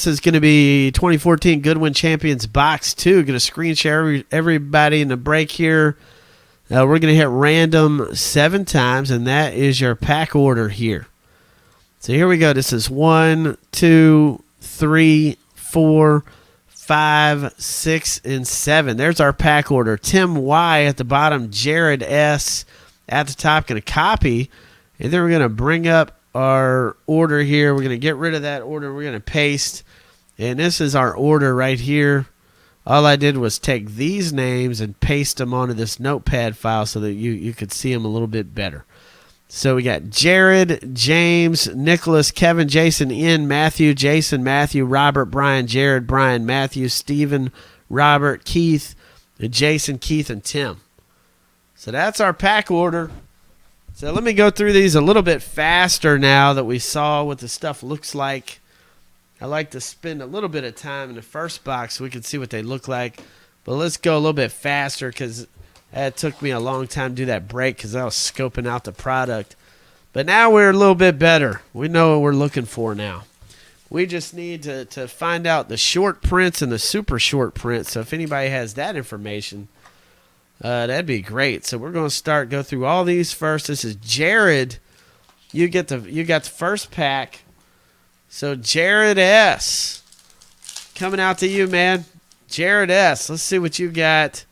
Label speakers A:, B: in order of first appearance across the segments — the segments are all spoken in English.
A: this is going to be 2014 Goodwin Champions Box 2. Going to screen share everybody in the break here. We're going to hit random 7 times, and that is your pack order here. So here we go. This is 1, 2, 3, 4, 5, 6, and 7. There's our pack order. Tim Y at the bottom, Jared S at the top. Going to copy, and then we're going to bring up our order here. We're going to get rid of that order. We're going to paste, and this is our order right here. All I did was take these names and paste them onto this notepad file so that you could see them a little bit better. So we got Jared, James, Nicholas, Kevin, Jason, Ian, Matthew, Jason, Matthew, Robert, Brian, Jared, Brian, Matthew, Stephen, Robert, Keith, Jason, Keith, and Tim. So that's our pack order. So let me go through these a little bit faster now that we saw what the stuff looks like. I like to spend a little bit of time in the first box so we can see what they look like. But let's go a little bit faster because it took me a long time to do that break because I was scoping out the product. But now we're a little bit better. We know what we're looking for now. We just need to find out the short prints and the super short prints. So if anybody has that information, that'd be great. So we're going to go through all these first. This is Jared. You got the first pack. So Jared S. coming out to you, man. Jared S. Let's see what you got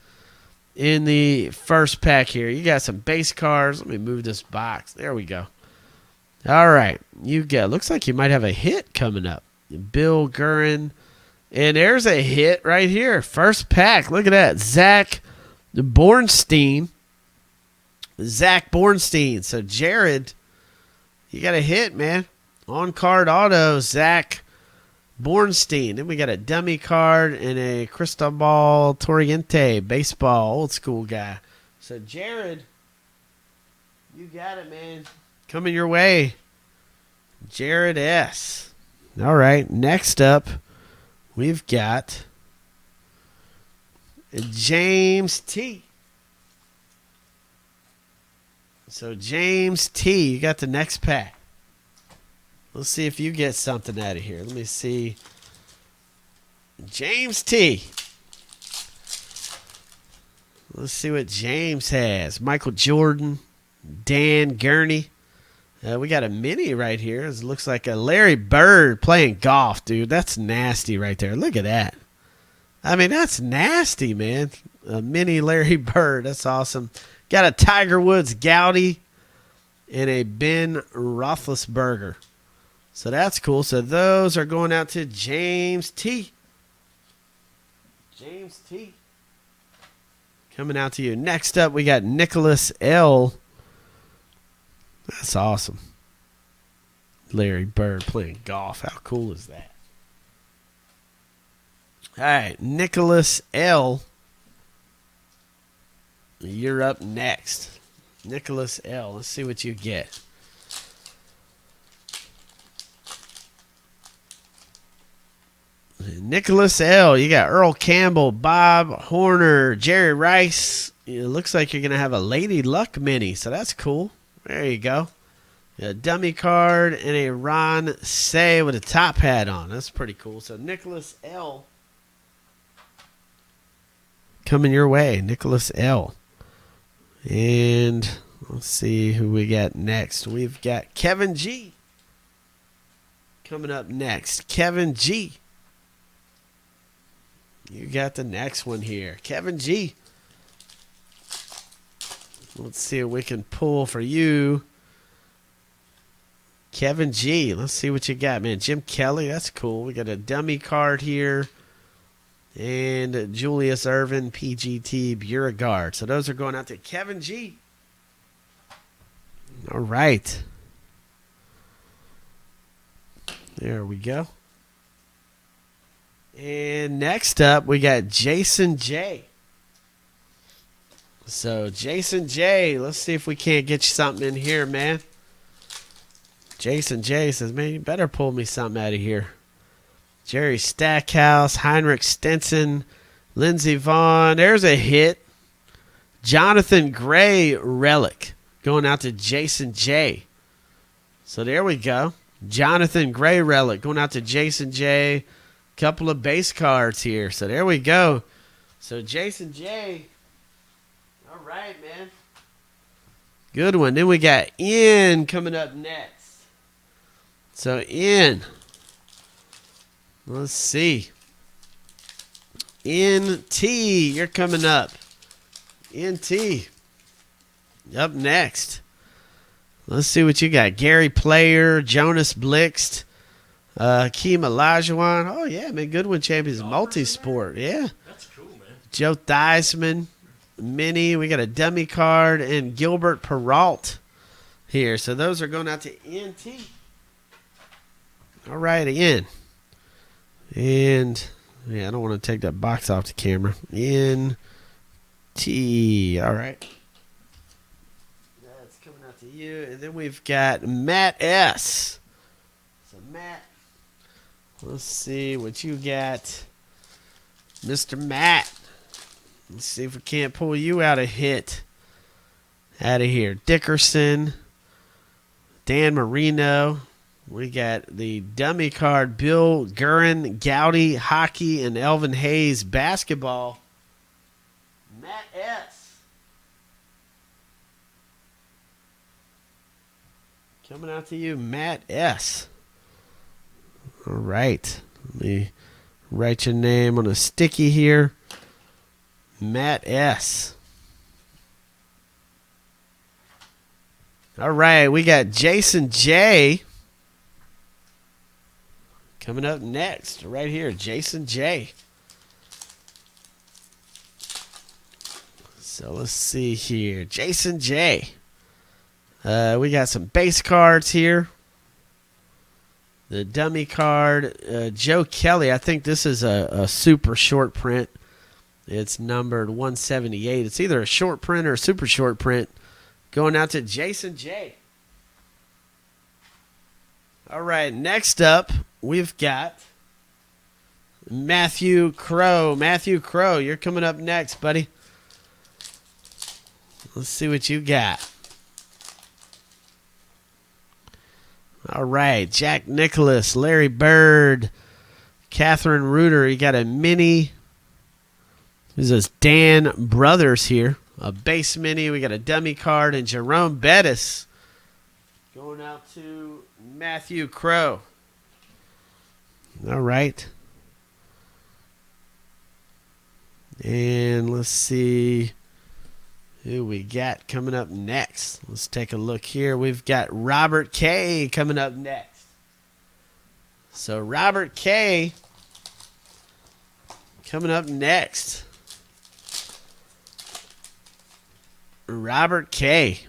A: in the first pack here. You got some base cards. Let me move this box. There we go. All right. Looks like you might have a hit coming up. Bill Guerin. And there's a hit right here. First pack. Look at that. Zach Bornstein. So Jared, you got a hit, man. On-card auto, Zach Bornstein. Then we got a dummy card and a Cristobal Torriente, baseball, old school guy. So, Jared, you got it, man. Coming your way. Jared S. All right, next up, we've got James T. So, James T, you got the next pack. Let's see if you get something out of here. Let me see. James T. Let's see what James has. Michael Jordan, Dan Gurney. We got a mini right here. It looks like a Larry Bird playing golf, dude. That's nasty right there. Look at that. I mean, that's nasty, man. A mini Larry Bird. That's awesome. Got a Tiger Woods Gowdy and a Ben Roethlisberger. So that's cool. So those are going out to James T. James T. Coming out to you. Next up, we got Nicholas L. That's awesome. Larry Bird playing golf. How cool is that? All right, Nicholas L. You're up next. Nicholas L. Let's see what you get. Nicholas L. You got Earl Campbell, Bob Horner, Jerry Rice. It looks like you're going to have a Lady Luck mini, so that's cool. There you go. A dummy card and a Ron Say with a top hat on. That's pretty cool. So Nicholas L. coming your way. Nicholas L. And let's see who we got next. We've got Kevin G. coming up next. Kevin G. You got the next one here. Kevin G. Let's see what we can pull for you. Kevin G. Let's see what you got, man. Jim Kelly. That's cool. We got a dummy card here. And Julius Ervin, PGT, Beauregard. So those are going out to Kevin G. All right. There we go. And next up, we got Jason J. So, Jason J, let's see if we can't get you something in here, man. Jason J says, man, you better pull me something out of here. Jerry Stackhouse, Heinrich Stenson, Lindsey Vaughn. There's a hit. Jonathan Gray relic going out to Jason J. So there we go. Jonathan Gray relic going out to Jason J. Couple of base cards here. So there we go. So Jason J. All right, man. Good one. Then we got N coming up next. So N. Let's see. NT, you're coming up. NT. Up next. Let's see what you got. Gary Player, Jonas Blixt, Keem Olajuwon. Oh, yeah, man. Goodwin Champions multi-sport. Yeah.
B: That's cool, man.
A: Joe Theismann, Mini. We got a dummy card and Gilbert Peralt here. So those are going out to NT. All right, again. And, yeah, I don't want to take that box off the camera. NT. All right. That's coming out to you. And then we've got Matt S. So, Matt, let's see what you got. Mr. Matt. Let's see if we can't pull you out a hit. Out of here. Dickerson. Dan Marino. We got the dummy card, Bill Guerin, Gowdy, hockey, and Elvin Hayes, basketball. Matt S. Coming out to you, Matt S. All right. Let me write your name on a sticky here. Matt S. All right. We got Jason J. Coming up next, right here, Jason J. So let's see here. Jason J. We got some base cards here. The dummy card, Joe Kelly. I think this is a super short print. It's numbered 178. It's either a short print or a super short print. Going out to Jason J. All right, next up, we've got Matthew Crow. Matthew Crow, you're coming up next, buddy. Let's see what you got. All right, Jack Nicholas, Larry Bird, Catherine Reuter. You got a mini. This is Dan Brothers here. A base mini. We got a dummy card and Jerome Bettis. Going out to Matthew Crow. All right. And let's see who we got coming up next. Let's take a look here. We've got Robert K. coming up next. So Robert K. coming up next. Robert K.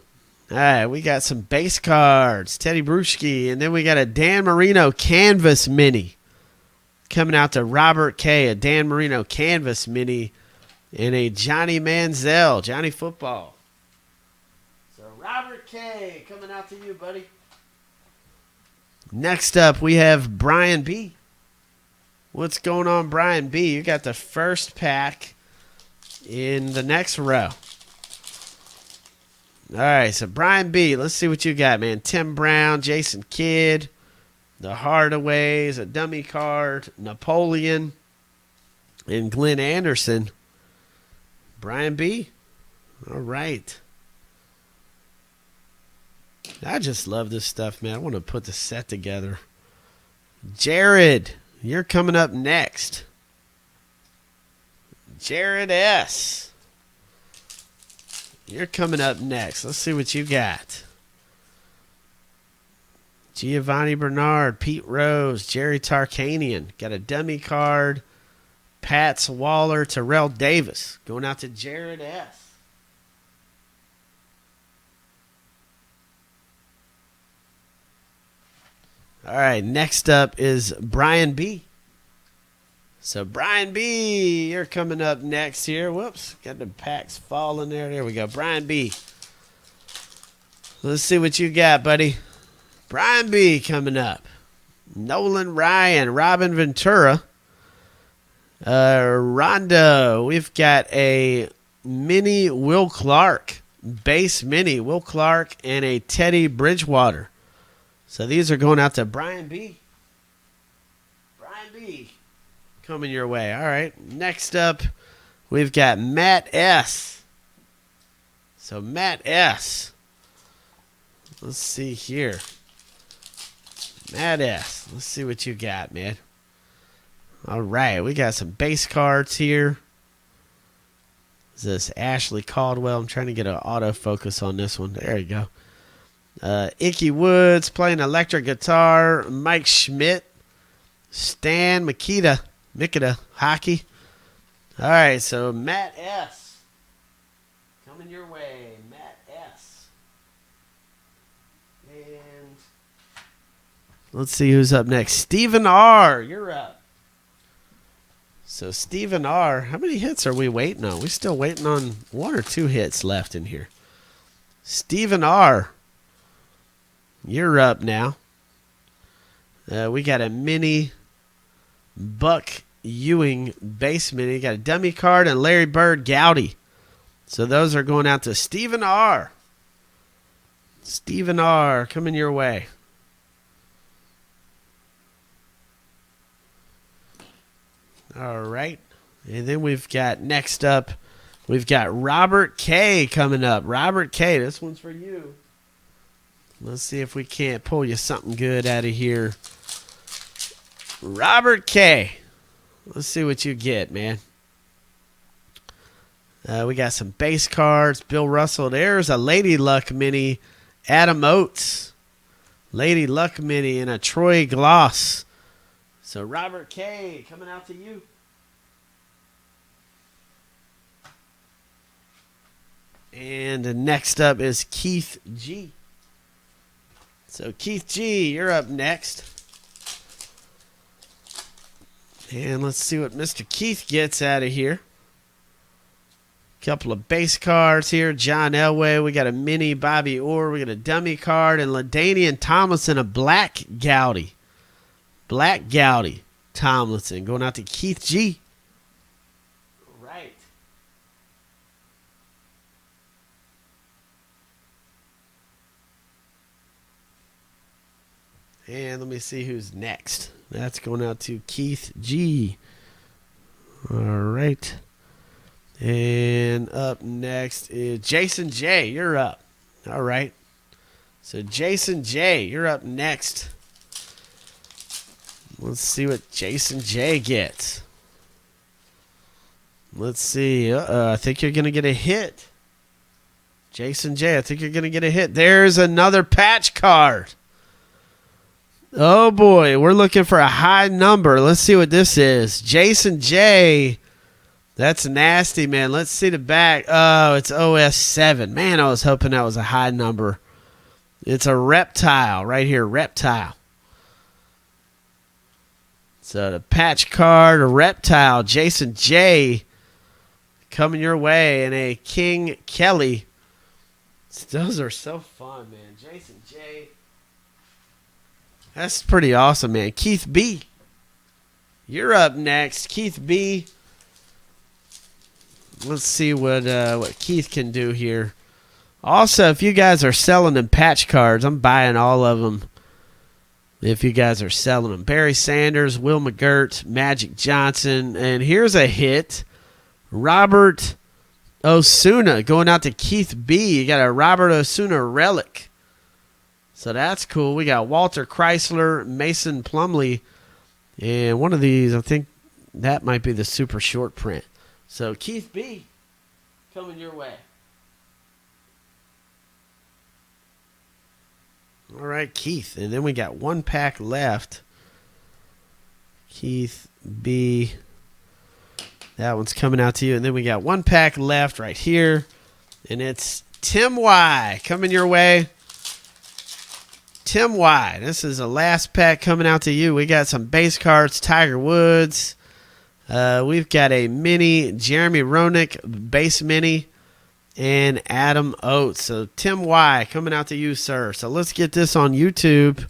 A: All right, we got some base cards. Teddy Bruschi. And then we got a Dan Marino Canvas Mini. Coming out to Robert K. A Dan Marino Canvas Mini. And a Johnny Manziel. Johnny Football. So Robert K. coming out to you, buddy. Next up, we have Brian B. What's going on, Brian B? You got the first pack in the next row. All right, so Brian B., let's see what you got, man. Tim Brown, Jason Kidd, the Hardaways, a dummy card, Napoleon, and Glenn Anderson. Brian B., all right. I just love this stuff, man. I want to put the set together. Jared, you're coming up next. Jared S., you're coming up next. Let's see what you got. Giovanni Bernard, Pete Rose, Jerry Tarkanian. Got a dummy card. Pats Waller, Terrell Davis. Going out to Jared S. All right, next up is Brian B. So, Brian B., you're coming up next here. Whoops, got the packs falling there. There we go. Brian B. Let's see what you got, buddy. Brian B. coming up. Nolan Ryan, Robin Ventura. Rondo. We've got a mini Will Clark. Base mini Will Clark and a Teddy Bridgewater. So, these are going out to Brian B. Brian B. coming your way. All right. Next up, we've got Matt S. So Matt S. Let's see here. Matt S. Let's see what you got, man. All right. We got some base cards here. Is this Ashley Caldwell? I'm trying to get an autofocus on this one. There you go. Icky Woods playing electric guitar. Mike Schmidt. Stan Mikita hockey. All right, so Matt S. coming your way. Matt S. And let's see who's up next. Stephen R. You're up. So Stephen R. How many hits are we waiting on? We're still waiting on 1 or 2 hits left in here. Stephen R. You're up now. We got a mini Buck Ewing base mini. Got a dummy card and Larry Bird Gowdy. So those are going out to Stephen R. Stephen R. coming your way. All right. And then we've got next up, we've got Robert K. coming up. Robert K. This one's for you. Let's see if we can't pull you something good out of here. Robert K. Let's see what you get, man. We got some base cards. Bill Russell. There's a Lady Luck mini. Adam Oates. Lady Luck mini and a Troy Gloss. So Robert K. coming out to you. And next up is Keith G. So Keith G, you're up next. And let's see what Mr. Keith gets out of here. Couple of base cards here. John Elway. We got a mini Bobby Orr. We got a dummy card. And LaDainian Tomlinson, a black Gowdy. Black Gowdy Tomlinson going out to Keith G. Right. And let me see who's next. That's going out to Keith G. All right. And up next is Jason J. You're up. All right. So Jason J. You're up next. Let's see what Jason J. gets. Let's see. I think you're going to get a hit. Jason J. I think you're going to get a hit. There's another patch card. Oh, boy. We're looking for a high number. Let's see what this is. Jason J. That's nasty, man. Let's see the back. Oh, it's OS 7. Man, I was hoping that was a high number. It's a reptile right here. Reptile. So the patch card, a reptile. Jason J. coming your way. And a King Kelly. Those are so fun, man. Jason J. That's pretty awesome, man. Keith B. You're up next. Keith B. Let's see what Keith can do here. Also, if you guys are selling them patch cards, I'm buying all of them. If you guys are selling them. Barry Sanders, Will McGirt, Magic Johnson. And here's a hit. Robert Osuna going out to Keith B. You got a Robert Osuna relic. So that's cool. We got Walter Chrysler, Mason Plumlee, and one of these, I think that might be the super short print. So Keith B. coming your way. All right, Keith. And then we got 1 pack left. Keith B. That one's coming out to you. And then we got 1 pack left right here. And it's Tim Y. coming your way. Tim Y. This is the last pack coming out to you. We got some base cards. Tiger Woods. We've got a mini Jeremy Roenick base mini and Adam Oates. So Tim Y. coming out to you, sir. So let's get this on YouTube.